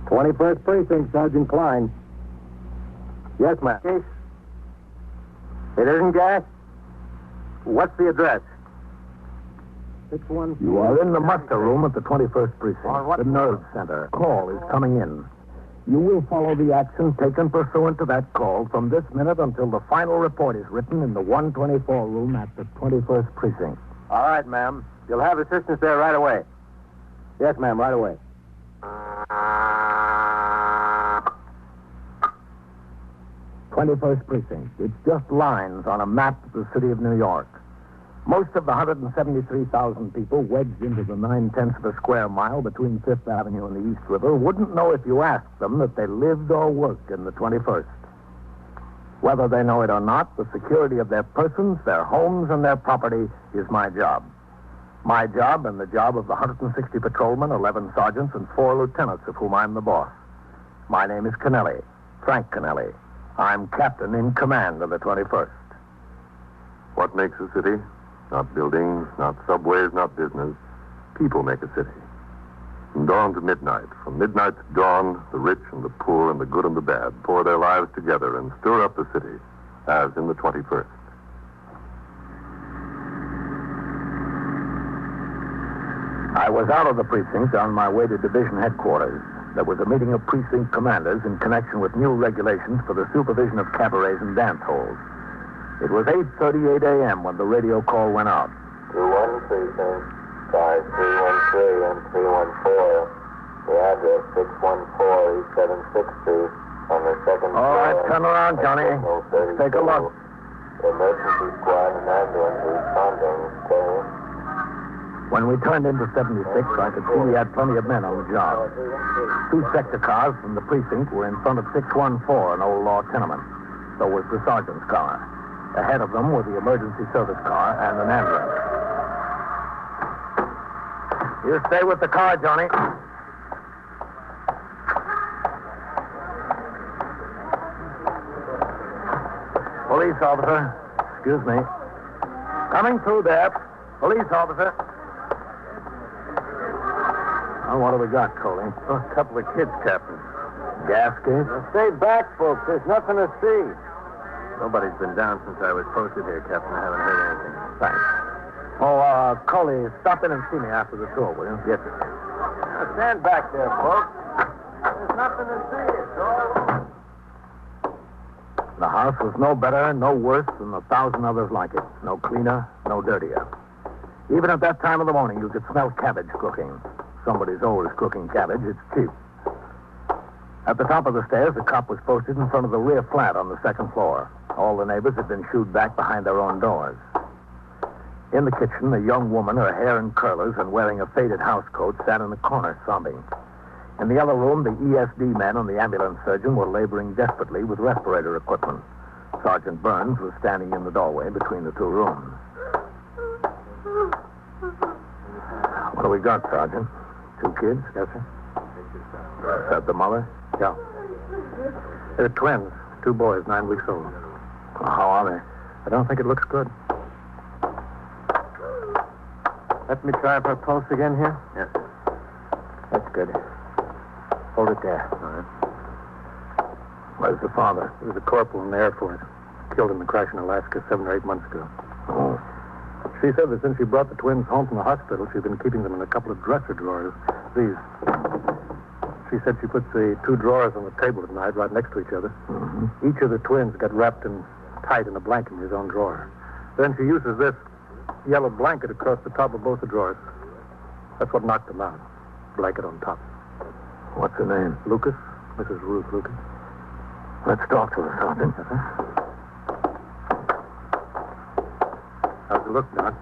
21st Precinct, Sergeant Klein. Yes, ma'am. Case? It isn't gas? What's the address? 614. You are in the muster room at the 21st Precinct, the nerve center. Call is coming in. You will follow the action taken pursuant to that call from this minute until the final report is written in the 124 room at the 21st Precinct. All right, ma'am. You'll have assistance there right away. Yes, ma'am, right away. 21st Precinct. It's just lines on a map of the city of New York. Most of the 173,000 people wedged into the 9/10 of a square mile between 5th Avenue and the East River wouldn't know if you asked them that they lived or worked in the 21st. Whether they know it or not, the security of their persons, their homes, and their property is my job. My job and the job of the 160 patrolmen, 11 sergeants, and 4 lieutenants, of whom I'm the boss. My name is Kennelly, Frank Kennelly. I'm captain in command of the 21st. What makes a city? Not buildings, not subways, not business. People make a city. From dawn to midnight, from midnight to dawn, the rich and the poor and the good and the bad pour their lives together and stir up the city, as in the 21st. I was out of the precinct on my way to division headquarters. There was a meeting of precinct commanders in connection with new regulations for the supervision of cabarets and dance halls. It was 8:38 a.m. when the radio call went out. 2-1 Precinct, 5313 and 314. The address 614 East 76th Street on the second floor. All right, turn around, Johnny. Let's take a look. The emergency squad and ambulance responding. Okay. When we turned into 76, I could see we had plenty of men on the job. 2 sector cars from the precinct were in front of 614, an old law tenement. So was the sergeant's car. Ahead of them were the emergency service car and an ambulance. You stay with the car, Johnny. Police officer. Excuse me. Coming through there. Police officer. Oh, what do we got, Coley? A couple of kids, Captain. Gas case? Stay back, folks. There's nothing to see. Nobody's been down since I was posted here, Captain. I haven't heard anything. Thanks. Oh, Coley, stop in and see me after the tour, will you? Yes, sir. Now, stand back there, folks. There's nothing to see. It's all... The house was no better, no worse than 1,000 others like it. No cleaner, no dirtier. Even at that time of the morning, you could smell cabbage cooking. Somebody's always cooking cabbage. It's cheap. At the top of the stairs, a cop was posted in front of the rear flat on the 2nd floor. All the neighbors had been shooed back behind their own doors. In the kitchen, a young woman, her hair in curlers and wearing a faded housecoat, sat in the corner sobbing. In the other room, the ESD men and the ambulance surgeon were laboring desperately with respirator equipment. Sergeant Burns was standing in the doorway between the 2 rooms. What do we got, Sergeant? 2 kids? Yes, sir. Is that the mother? Yeah. They're twins. 2 boys, 9 weeks old. How are they? I don't think it looks good. Let me try her pulse again here. Yes, sir. That's good. Hold it there. All right. Where's the father? He was a corporal in the Air Force. Killed in the crash in Alaska 7 or 8 months ago. Oh. She said that since she brought the twins home from the hospital, she'd been keeping them in a couple of dresser drawers. These. She said she puts the 2 drawers on the table at night right next to each other. Mm-hmm. Each of the twins got wrapped in tight in a blanket in his own drawer. Then she uses this yellow blanket across the top of both the drawers. That's what knocked them out. Blanket on top. What's her name? Lucas. Mrs. Ruth Lucas. Let's talk to her, Sergeant. How's it look, Don?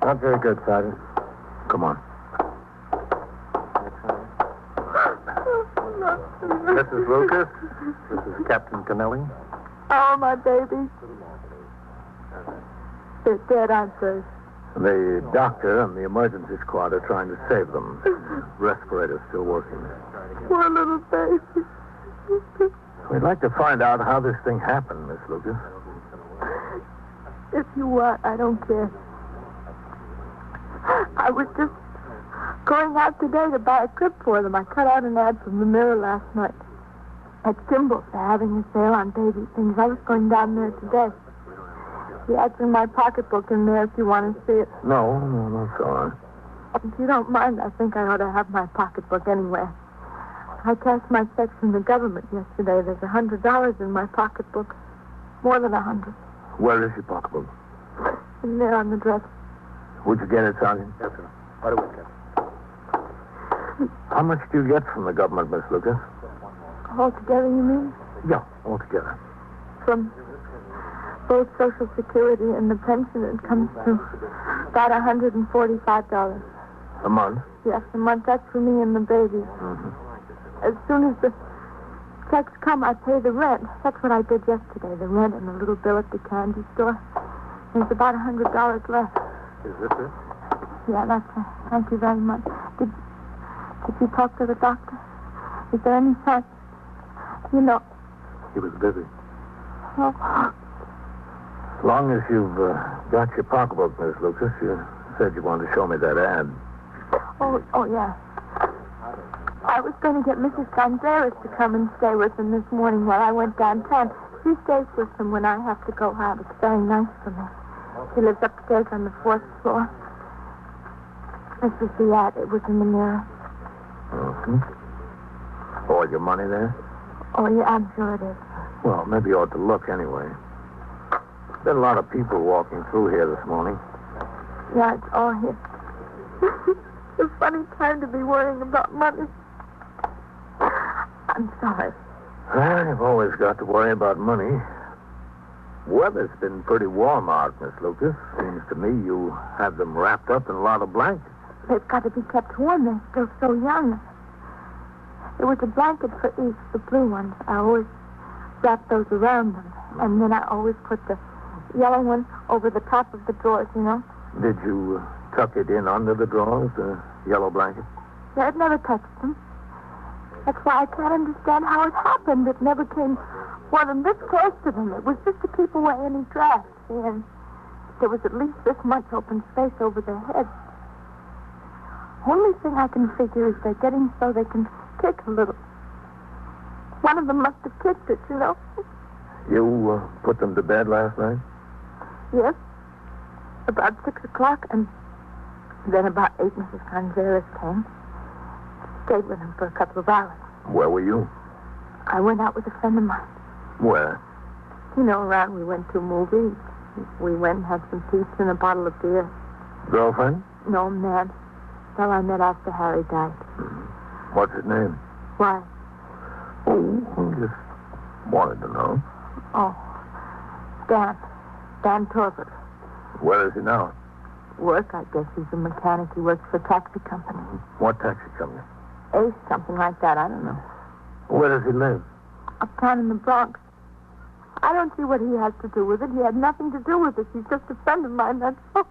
Not very good, Sergeant. Come on. Mrs. Lucas. This is Captain Kennelly. Oh, my babies. They're dead, aren't they? The doctor and the emergency squad are trying to save them. Respirator's still working. Poor little babies. We'd like to find out how this thing happened, Miss Lucas. If you want, I don't care. I was Going out today to buy a clip for them. I cut out an ad from the Mirror last night. At Kimball's, they're having a sale on baby things. I was going down there today. The ad's in my pocketbook in there if you want to see it. No, that's all right. If you don't mind, I think I ought to have my pocketbook anywhere. I cashed my checks from the government yesterday. There's $100 in my pocketbook. More than 100. Where is your pocketbook? In there on the dresser. Would you get it, Sergeant? Yes, sir. Right away, Captain. How much do you get from the government, Miss Lucas? Altogether, you mean? Yeah, altogether. From both Social Security and the pension, it comes to about $145. A month? Yes, a month. That's for me and the baby. Mm-hmm. As soon as the checks come, I pay the rent. That's what I did yesterday, the rent and the little bill at the candy store. There's about $100 left. Is this it? Yeah, that's it. Thank you very much. Did you talk to the doctor? Is there any chance? You know. He was busy. Oh. As long as you've got your pocketbook, Miss Lucas, you said you wanted to show me that ad. Oh, yeah. I was going to get Mrs. Gonzalez to come and stay with them this morning while I went downtown. She stays with them when I have to go out. It's very nice for me. She lives upstairs on the 4th floor. This was the ad. It was in the Mirror. Mm-hmm. All your money there? Oh, yeah, I'm sure it is. Well, maybe you ought to look anyway. There's been a lot of people walking through here this morning. Yeah, it's all here. It's a funny time to be worrying about money. I'm sorry. Well, you've always got to worry about money. Weather's been pretty warm out, Miss Lucas. Seems to me you have them wrapped up in a lot of blankets. They've got to be kept warm. They're still so young. There was a blanket for each, the blue ones. I always wrap those around them. And then I always put the yellow one over the top of the drawers, you know. Did you tuck it in under the drawers, the yellow blanket? Yeah, it never touched them. That's why I can't understand how it happened. It never came more than this close to them. It was just to keep away any drafts. And there was at least this much open space over their heads. Only thing I can figure is they're getting so they can kick a little. One of them must have kicked it, you know. You put them to bed last night? Yes. About 6 o'clock, and then about 8, Mrs. Gonzalez came. Stayed with him for a couple of hours. Where were you? I went out with a friend of mine. Where? You know, around we went to movies. We went and had some pizza and a bottle of beer. Girlfriend? No, man. Well, I met after Harry died. Mm-hmm. What's his name? Why? Oh, I just wanted to know. Oh, Dan Torbert. Where is he now? Work, I guess. He's a mechanic. He works for a taxi company. What taxi company? Ace, something like that. I don't know. Where does he live? Uptown in the Bronx. I don't see what he has to do with it. He had nothing to do with it. He's just a friend of mine, that's all.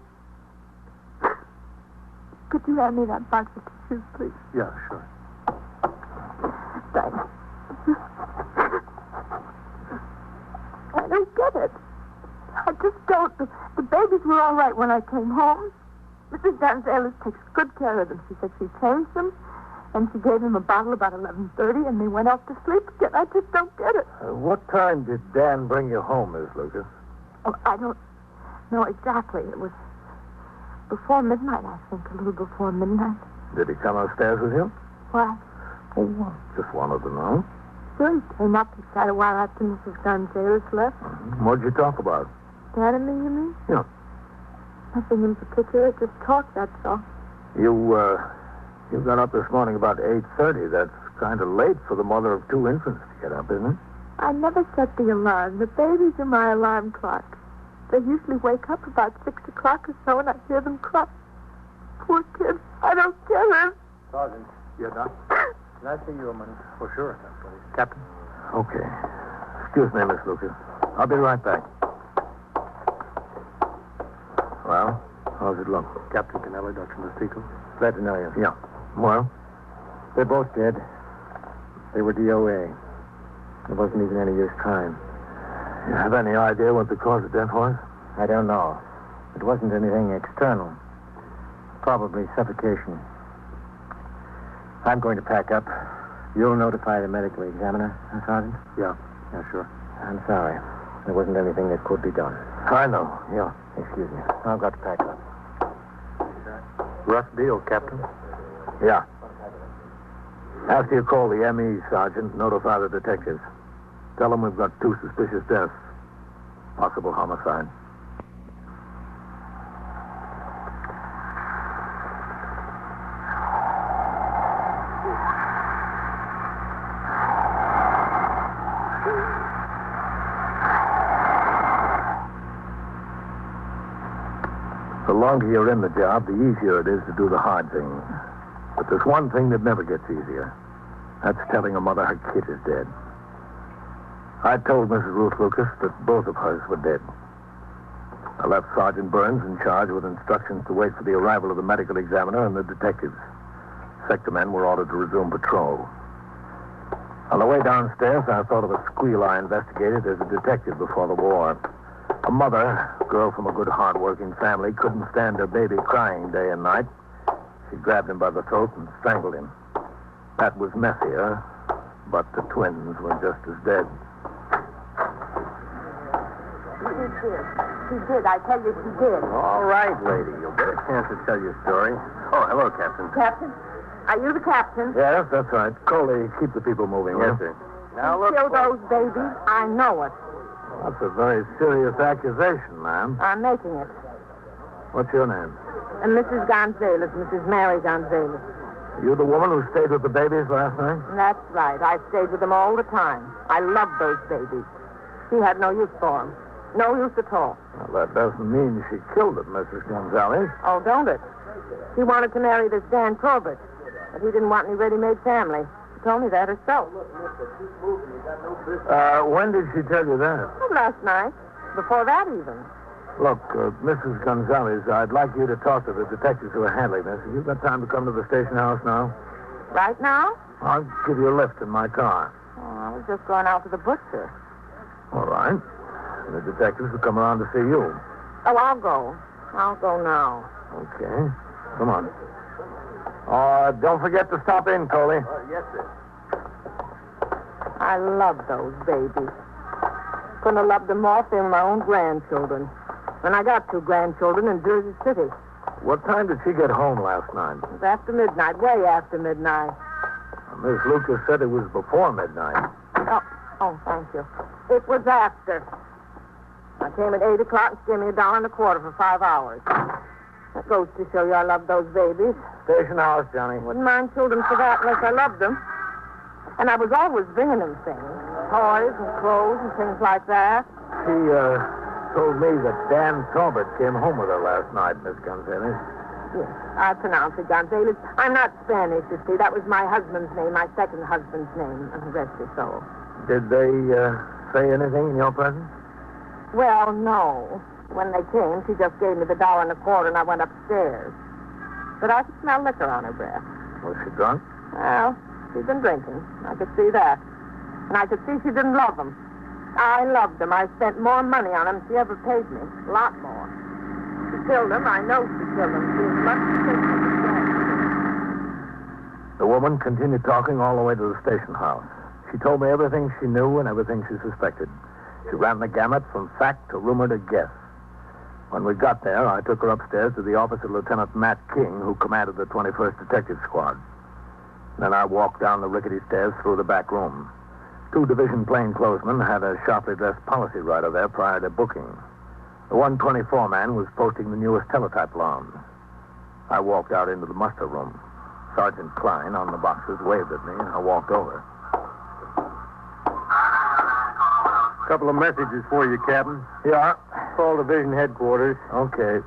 Could you hand me that box of tissues, please? Yeah, sure. Thanks. I don't get it. I just don't. The babies were all right when I came home. Mrs. Gonzalez takes good care of them. She said she changed them, and she gave them a bottle about 11:30, and they went off to sleep again. I just don't get it. What time did Dan bring you home, Miss Lucas? Oh, I don't know exactly. It was before midnight, I think, a little before midnight. Did he come upstairs with you? Why? Oh, just wanted to know. Sure, he came up. He sat a while after Mrs. Gonzalez left. Mm-hmm. What'd you talk about? Dad and me, you mean? Yeah. Nothing in particular, just talk, that's all. You got up this morning about 8:30. That's kind of late for the mother of 2 infants to get up, isn't it? I never set the alarm. The babies are my alarm clock. They usually wake up about 6 o'clock or so, and I hear them cry. Poor kids. I don't get it. Sergeant. Yeah, Doc? Can I see you a minute? For sure. Captain? Okay. Excuse me, Miss Lucas. I'll be right back. Well, how's it look? Captain Kennelly, Dr. Mastico. Glad to know you. Yeah. Well? They're both dead. They were DOA. There wasn't even any use trying. You have any idea what the cause of death was? I don't know. It wasn't anything external. Probably suffocation. I'm going to pack up. You'll notify the medical examiner, Sergeant? Yeah, sure. I'm sorry. There wasn't anything that could be done. I know. Yeah. Excuse me. I've got to pack up. Rough deal, Captain. Yeah. After you call the ME, Sergeant, notify the detectives. Tell them we've got 2 suspicious deaths. Possible homicide. The longer you're in the job, the easier it is to do the hard things. But there's one thing that never gets easier. That's telling a mother her kid is dead. I told Mrs. Ruth Lucas that both of hers were dead. I left Sergeant Burns in charge with instructions to wait for the arrival of the medical examiner and the detectives. Sector men were ordered to resume patrol. On the way downstairs, I thought of a squeal I investigated as a detective before the war. A mother, a girl from a good, hard-working family, couldn't stand her baby crying day and night. She grabbed him by the throat and strangled him. That was messier, but the twins were just as dead. She did. I tell you, she did. All right, lady. You'll get a chance to tell your story. Oh, hello, Captain. Captain? Are you the captain? Yes, that's right. Coley, keep the people moving. Yes, sir. Now, You killed those babies? I know it. That's a very serious accusation, ma'am. I'm making it. What's your name? And Mrs. Gonzalez, Mrs. Mary Gonzalez. You the woman who stayed with the babies last night? That's right. I stayed with them all the time. I loved those babies. She had no use for them. No use at all. Well, that doesn't mean she killed them, Mrs. Gonzalez. Oh, don't it? She wanted to marry this Dan Corbett, but he didn't want any ready-made family. She told me that herself. When did she tell you that? Oh, last night. Before that, even. Look, Mrs. Gonzalez, I'd like you to talk to the detectives who are handling this. Have you got time to come to the station house now? Right now? I'll give you a lift in my car. Oh, I was just going out to the butcher. All right. The detectives will come around to see you. Oh, I'll go. I'll go now. Okay. Come on. Don't forget to stop in, Coley. Yes, sir. I love those babies. Couldn't have loved them more if they were my own grandchildren. And I got 2 grandchildren in Jersey City. What time did she get home last night? It was after midnight, way after midnight. Miss Lucas said it was before midnight. Oh, thank you. It was after. I came at 8 o'clock and she gave me $1.25 for 5 hours. That goes to show you I love those babies. Station house, Johnny. Wouldn't mind children for that unless I loved them. And I was always bringing them things. Toys and clothes and things like that. She, told me that Dan Talbot came home with her last night, Miss Gonzalez. Yes, I pronounce it Gonzalez. I'm not Spanish, you see. That was my husband's name, my second husband's name. Rest his soul. Did they, say anything in your presence? Well, no. When they came, she just gave me the $1.25 and I went upstairs. But I could smell liquor on her breath. Was she drunk? Well, she'd been drinking. I could see that. And I could see she didn't love them. I loved them. I spent more money on them than she ever paid me. A lot more. She killed them. I know she killed them. She was much sicker than that. The woman continued talking all the way to the station house. She told me everything she knew and everything she suspected. She ran the gamut from fact to rumor to guess. When we got there, I took her upstairs to the office of Lieutenant Matt King, who commanded the 21st Detective Squad. Then I walked down the rickety stairs through the back room. 2 division plainclothesmen had a sharply dressed policy rider there prior to booking. The 124 man was posting the newest teletype alarms. I walked out into the muster room. Sergeant Klein on the boxes waved at me, and I walked over. Couple of messages for you, Captain. Yeah? Call division headquarters. Okay.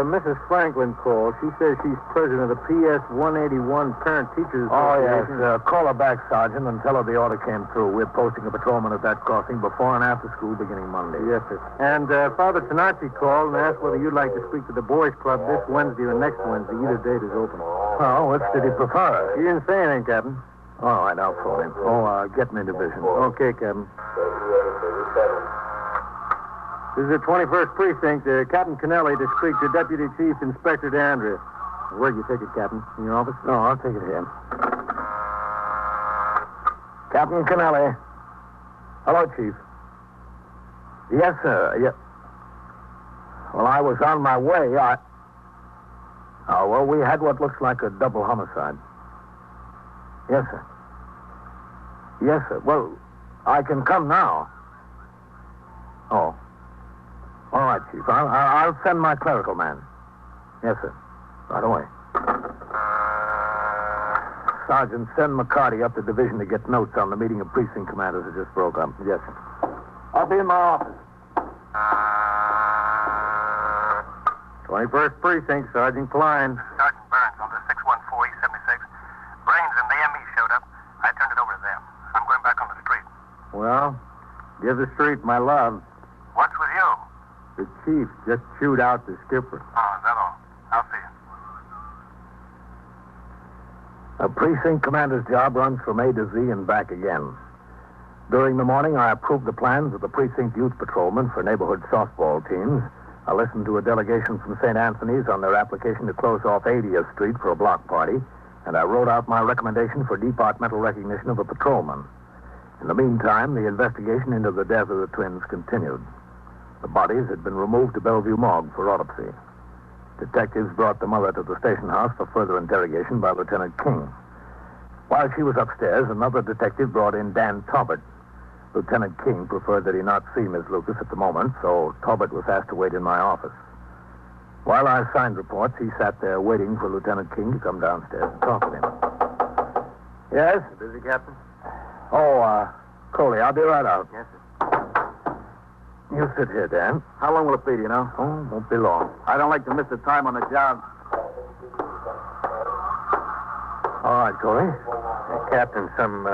Mrs. Franklin called. She says she's president of the PS 181 Parent Teachers Oh, yes. Association. Call her back, Sergeant, and tell her the order came through. We're posting a patrolman at that crossing before and after school beginning Monday. Yes, sir. And Father Tenazzi called and asked whether you'd like to speak to the boys' club this Wednesday or next Wednesday. Either date is open. Oh, which did he prefer? He didn't say anything, Captain. All right, I'll phone him. Get me division. Okay, Captain. This is the 21st Precinct. Captain Kennelly to speak to Deputy Chief Inspector DeAndrea. Where'd you take it, Captain? In your office? No, I'll take it here. Captain Kennelly. Hello, Chief. Yes, sir. Well, I was on my way. Oh, well, we had what looks like a double homicide. Yes, sir. Yes, sir. Well, I can come now. Oh. All right, Chief. I'll send my clerical man. Yes, sir. Right away. Sergeant, send McCarty up to division to get notes on the meeting of precinct commanders that just broke up. Yes, sir. I'll be in my office. 21st Precinct, Sergeant Klein. Sergeant Burns on the 614 East 76. Brains and the ME showed up. I turned it over to them. I'm going back on the street. Well, give the street my love. What's with you? The chief just chewed out the skipper. Oh, is that all? I'll see you. A precinct commander's job runs from A to Z and back again. During the morning, I approved the plans of the precinct youth patrolmen for neighborhood softball teams. I listened to a delegation from St. Anthony's on their application to close off 80th Street for a block party, and I wrote out my recommendation for departmental recognition of a patrolman. In the meantime, the investigation into the death of the twins continued. The bodies had been removed to Bellevue Morgue for autopsy. Detectives brought the mother to the station house for further interrogation by Lieutenant King. While she was upstairs, another detective brought in Dan Talbot. Lieutenant King preferred that he not see Miss Lucas at the moment, so Talbot was asked to wait in my office. While I signed reports, he sat there waiting for Lieutenant King to come downstairs and talk with him. Yes? Busy, Captain? Oh, Coley, I'll be right out. Yes, sir. You sit here, Dan. How long will it be, do you know? Oh, won't be long. I don't like to miss the time on the job. All right, Coley. Captain, some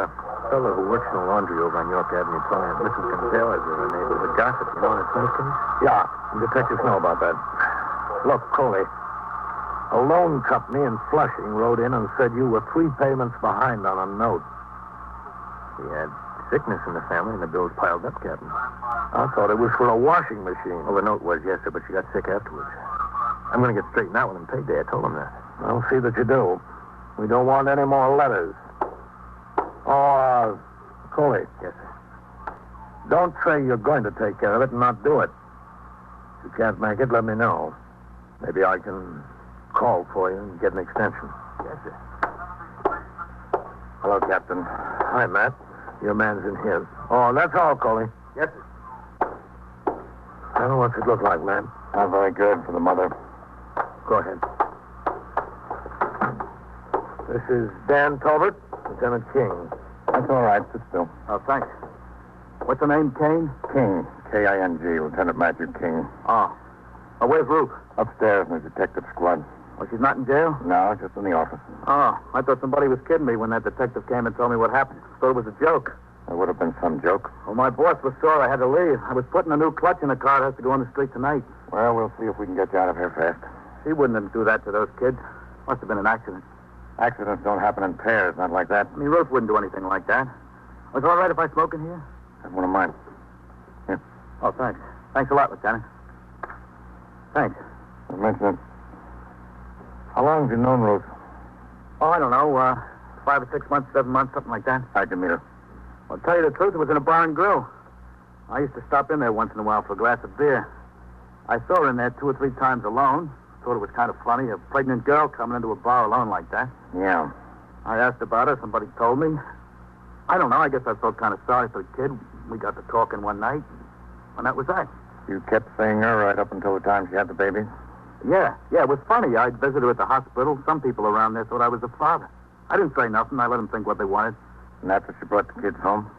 fellow who works in the laundry over on York Avenue told me that Mrs. Gonzalez is a neighborhood gossip. You know that smooth case? Yeah, detectives know about that. Look, Coley, a loan company in Flushing wrote in and said you were 3 payments behind on a note. He had sickness in the family and the bills piled up, Captain. I thought it was for a washing machine. Well, the note was, yes, sir, but she got sick afterwards. I'm going to get straightened out with him payday. I told him that. I'll see that you do. We don't want any more letters. Oh, Coley. Yes, sir. Don't say you're going to take care of it and not do it. If you can't make it, let me know. Maybe I can call for you and get an extension. Yes, sir. Hello, Captain. Hi, Matt. Your man's in here. Oh, that's all, Coley. Yes, sir. Well, what's it look like, man? Not very good for the mother. Go ahead. This is Dan Talbot, Lieutenant King. That's all right. Sit still. Oh, thanks. What's the name, Kane? King. K-I-N-G. Lieutenant Matthew King. Oh. Oh, where's Ruth? Upstairs in the detective squad. Oh, she's not in jail? No, just in the office. Oh, I thought somebody was kidding me when that detective came and told me what happened. Thought it was a joke. There would have been some joke. Well, my boss was sore I had to leave. I was putting a new clutch in the car. It has to go on the street tonight. Well, we'll see if we can get you out of here fast. She wouldn't do that to those kids. Must have been an accident. Accidents don't happen in pairs, not like that. I mean, Ruth wouldn't do anything like that. Was it all right if I smoke in here? That's one of mine. Here. Oh, thanks. Thanks a lot, Lieutenant. Thanks. Don't mention it. How long have you known Ruth? Oh, I don't know. 5 or 6 months, 7 months, something like that. How'd you meet her? Well, to tell you the truth, it was in a bar and grill. I used to stop in there once in a while for a glass of beer. I saw her in there 2 or 3 times alone. Thought it was kind of funny, a pregnant girl coming into a bar alone like that. Yeah. I asked about her. Somebody told me. I don't know. I guess I felt kind of sorry for the kid. We got to talking one night, and that was that. You kept seeing her right up until the time she had the baby? Yeah, it was funny. I'd visit her at the hospital. Some people around there thought I was the father. I didn't say nothing. I let them think what they wanted. And after she brought the kids home?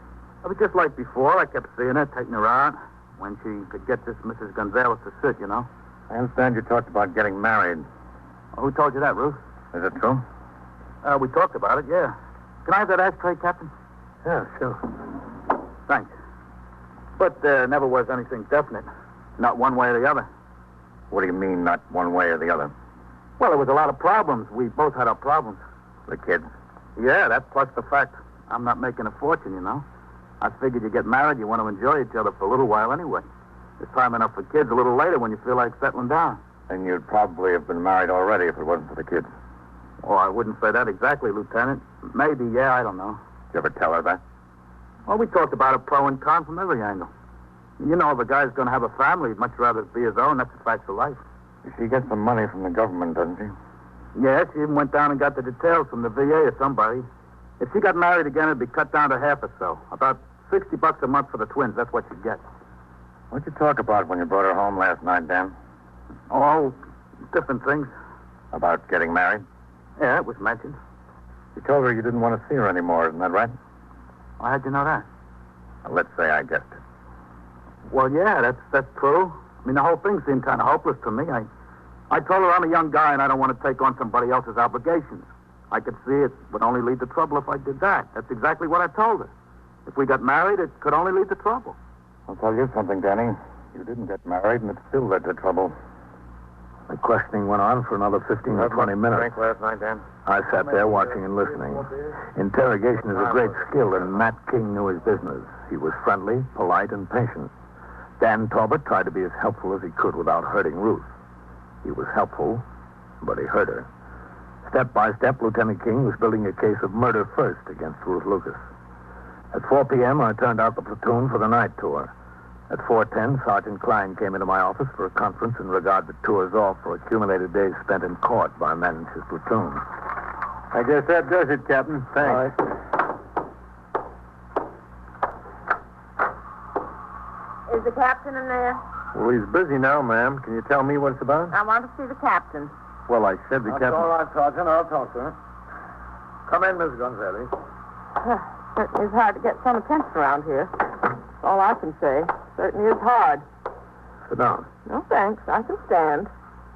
It was just like before. I kept seeing her, taking her out, when she could get this Mrs. Gonzalez to sit, you know. I understand you talked about getting married. Oh, who told you that, Ruth? Is it true? We talked about it, yeah. Can I have that ashtray, Captain? Yeah, sure. Thanks. But there never was anything definite. Not one way or the other. What do you mean, not one way or the other? Well, there was a lot of problems. We both had our problems. The kids? Yeah, that plus the fact I'm not making a fortune, you know. I figured you get married, you want to enjoy each other for a little while anyway. There's time enough for kids a little later when you feel like settling down. And you'd probably have been married already if it wasn't for the kids. Oh, I wouldn't say that exactly, Lieutenant. Maybe, yeah, I don't know. Did you ever tell her that? Well, we talked about it pro and con from every angle. You know, if a guy's going to have a family, he'd much rather it be his own. That's a fact of life. She gets some money from the government, doesn't she? Yeah, she even went down and got the details from the VA or somebody. If she got married again, it'd be cut down to half or so. About $60 a month for the twins. That's what she'd get. What'd you talk about when you brought her home last night, Dan? Oh, different things. About getting married? Yeah, it was mentioned. You told her you didn't want to see her anymore, isn't that right? Well, how'd you know that? Well, let's say I guessed it. Well, yeah, that's true. I mean, the whole thing seemed kind of hopeless to me. I told her I'm a young guy and I don't want to take on somebody else's obligations. I could see it would only lead to trouble if I did that. That's exactly what I told her. If we got married, it could only lead to trouble. I'll tell you something, Danny. You didn't get married, and it still led to trouble. The questioning went on for another 15 or 20 minutes. Drink last night, Dan? I sat there watching and listening. Interrogation is a great skill, and Matt King knew his business. He was friendly, polite, and patient. Dan Talbot tried to be as helpful as he could without hurting Ruth. He was helpful, but he hurt her. Step by step, Lieutenant King was building a case of murder first against Ruth Lucas. At 4 p.m., I turned out the platoon for the night tour. At 4:10, Sergeant Klein came into my office for a conference in regard to tours off for accumulated days spent in court by men in his platoon. I guess that does it, Captain. Thanks. All right. Is the captain in there? Well, he's busy now, ma'am. Can you tell me what it's about? I want to see the captain. Well, I said the captain... all right, Sergeant. I'll talk to her. Come in, Miss Gonzalez. Certainly is hard to get some attention around here. That's all I can say. Certainly is hard. Sit down. No, thanks. I can stand.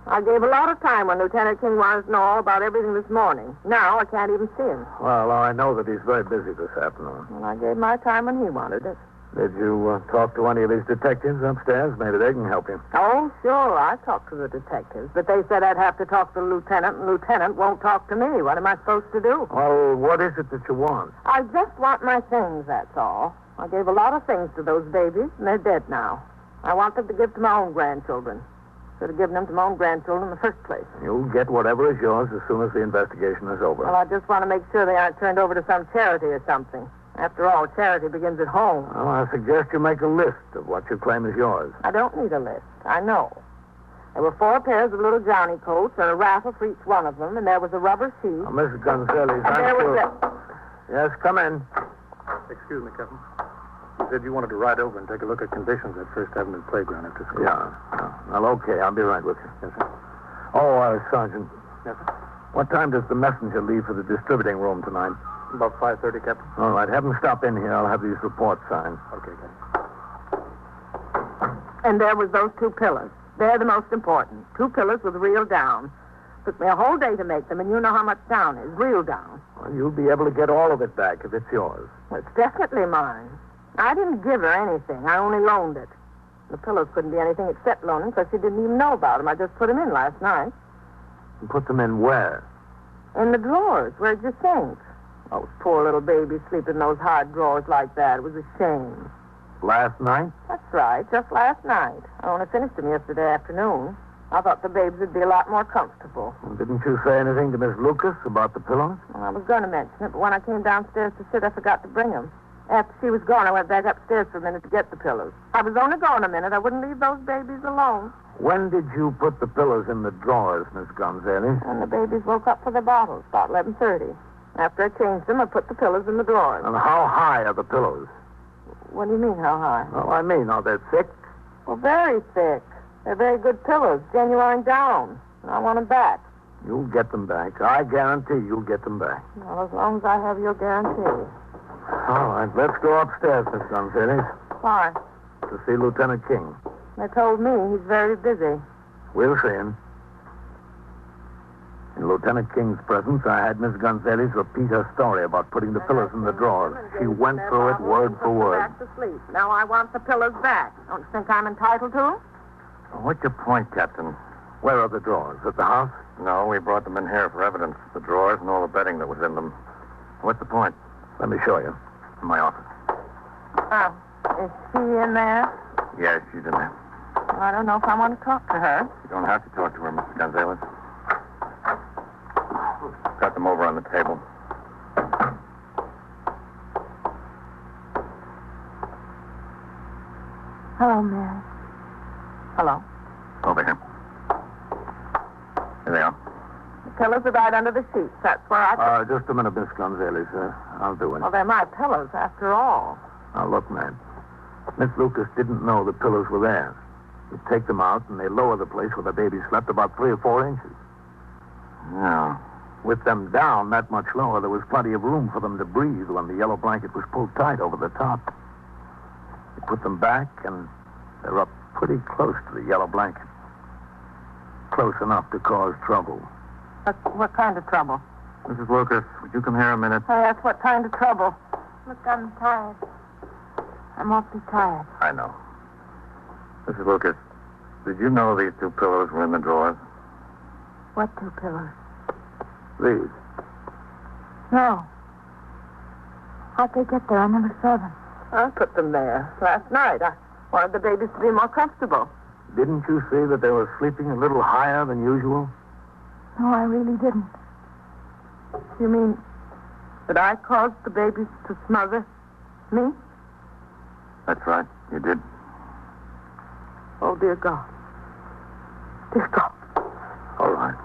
I gave a lot of time when Lieutenant King wanted to know all about everything this morning. Now I can't even see him. Well, I know that he's very busy this afternoon. Well, I gave my time when he wanted it. Did you talk to any of these detectives upstairs? Maybe they can help you. Oh, sure. I talked to the detectives, but they said I'd have to talk to the lieutenant, and the lieutenant won't talk to me. What am I supposed to do? Well, what is it that you want? I just want my things, that's all. I gave a lot of things to those babies, and they're dead now. I want them to give to my own grandchildren. Should have given them to my own grandchildren in the first place. You'll get whatever is yours as soon as the investigation is over. Well, I just want to make sure they aren't turned over to some charity or something. After all, charity begins at home. Well, I suggest you make a list of what you claim is yours. I don't need a list. I know. There were 4 pairs of little Johnny coats and a raffle for each one of them, and there was a rubber shoe. Now, Mrs. Gonzalez, And there was Yes, come in. Excuse me, Captain. You said you wanted to ride over and take a look at conditions at First Avenue Playground after school. Yeah. Well, okay. I'll be right with you. Yes, sir. Oh, Sergeant, Yes, sir. what time does the messenger leave for the distributing room tonight? About 5:30, Captain. All right. Have him stop in here. I'll have these reports signed. Okay, Captain. And there was those 2 pillars. They're the most important. 2 pillars with real down. Took me a whole day to make them, and you know how much down is. Real down. Well, you'll be able to get all of it back if it's yours. Well, it's definitely mine. I didn't give her anything. I only loaned it. The pillows couldn't be anything except loaning because she didn't even know about them. I just put them in last night. And put them in where? In the drawers. Where'd you think? Those poor little babies sleep in those hard drawers like that. It was a shame. Last night? That's right. Just last night. I only finished them yesterday afternoon. I thought the babes would be a lot more comfortable. Well, didn't you say anything to Miss Lucas about the pillows? Well, I was going to mention it, but when I came downstairs to sit, I forgot to bring them. After she was gone, I went back upstairs for a minute to get the pillows. I was only gone a minute. I wouldn't leave those babies alone. When did you put the pillows in the drawers, Miss Gonzalez? And the babies woke up for their bottles about 11:30. After I changed them, I put the pillows in the drawers. And how high are the pillows? What do you mean, how high? Well, I mean, are they thick? Well, very thick. They're very good pillows, genuine down. And I want them back. You'll get them back. I guarantee you'll get them back. Well, as long as I have your guarantee. All right, let's go upstairs, Miss Gonzalez, Why? to see Lieutenant King. They told me he's very busy. We'll see him. In Lieutenant King's presence, I had Miss Gonzalez repeat her story about putting the pillows in the drawers. She went through it word for word. Back to sleep. Now I want the pillows back. Don't you think I'm entitled to them? What's your point, Captain? Where are the drawers? At the house? No, we brought them in here for evidence. The drawers and all the bedding that was in them. What's the point? Let me show you. In my office. Oh, is she in there? Yes, she's in there. Well, I don't know if I want to talk to her. You don't have to talk to her, Mr. Gonzalez. Got them over on the table. Hello, Mary. Hello. Over here. Here they are. The pillows are right under the sheets. That's where I... Just a minute, Miss Gonzalez. I'll do it. Well, they're my pillows, after all. Now, look, man. Miss Lucas didn't know the pillows were there. You take them out, and they lower the place where the baby slept about 3 or 4 inches. Yeah. With them down that much lower, there was plenty of room for them to breathe when the yellow blanket was pulled tight over the top. You put them back, and they're up pretty close to the yellow blanket. Close enough to cause trouble. What kind of trouble? Mrs. Lucas, would you come here a minute? I asked what kind of trouble. Look, I'm tired. I'm awfully tired. I know. Mrs. Lucas, did you know these 2 pillows were in the drawers? What 2 pillows? These. No. How'd they get there? I never saw them. I put them there last night. I wanted the babies to be more comfortable. Didn't you see that they were sleeping a little higher than usual? No, I really didn't. You mean that I caused the babies to smother me? That's right, you did. Oh, dear God. Dear God. All right.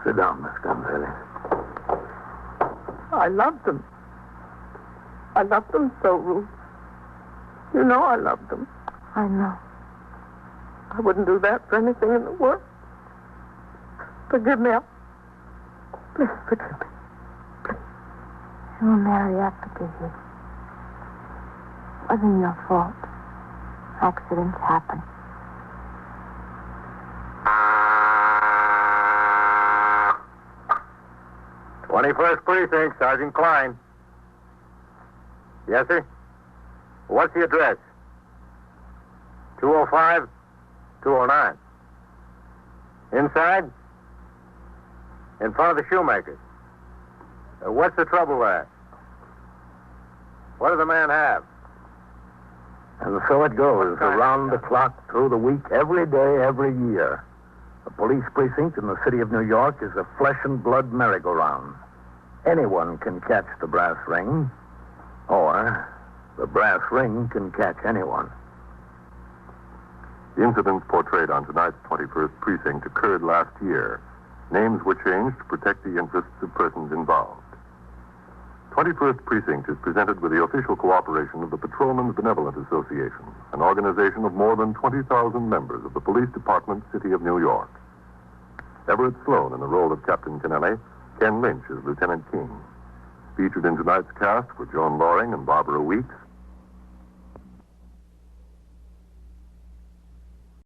Sit down, Miss Gonzalez. I loved them. I loved them so, Ruth. You know I loved them. I know. I wouldn't do that for anything in the world. Forgive me. Please forgive me. Oh, Mary, I forgive you. It wasn't your fault. Accidents happen. '21st Precinct, Sergeant Klein. Yes, sir? What's the address? 205, 209. Inside? In front of the shoemaker's. What's the trouble there? What does the man have? And so it goes, kind of around the clock, through the week, every day, every year. The police precinct in the city of New York is a flesh and blood merry-go-round. Anyone can catch the brass ring, or the brass ring can catch anyone. The incidents portrayed on tonight's 21st Precinct occurred last year. Names were changed to protect the interests of persons involved. 21st Precinct is presented with the official cooperation of the Patrolmen's Benevolent Association, an organization of more than 20,000 members of the Police Department, City of New York. Everett Sloan in the role of Captain Kennelly, Ken Lynch as Lieutenant King. Featured in tonight's cast were Joan Loring and Barbara Weeks,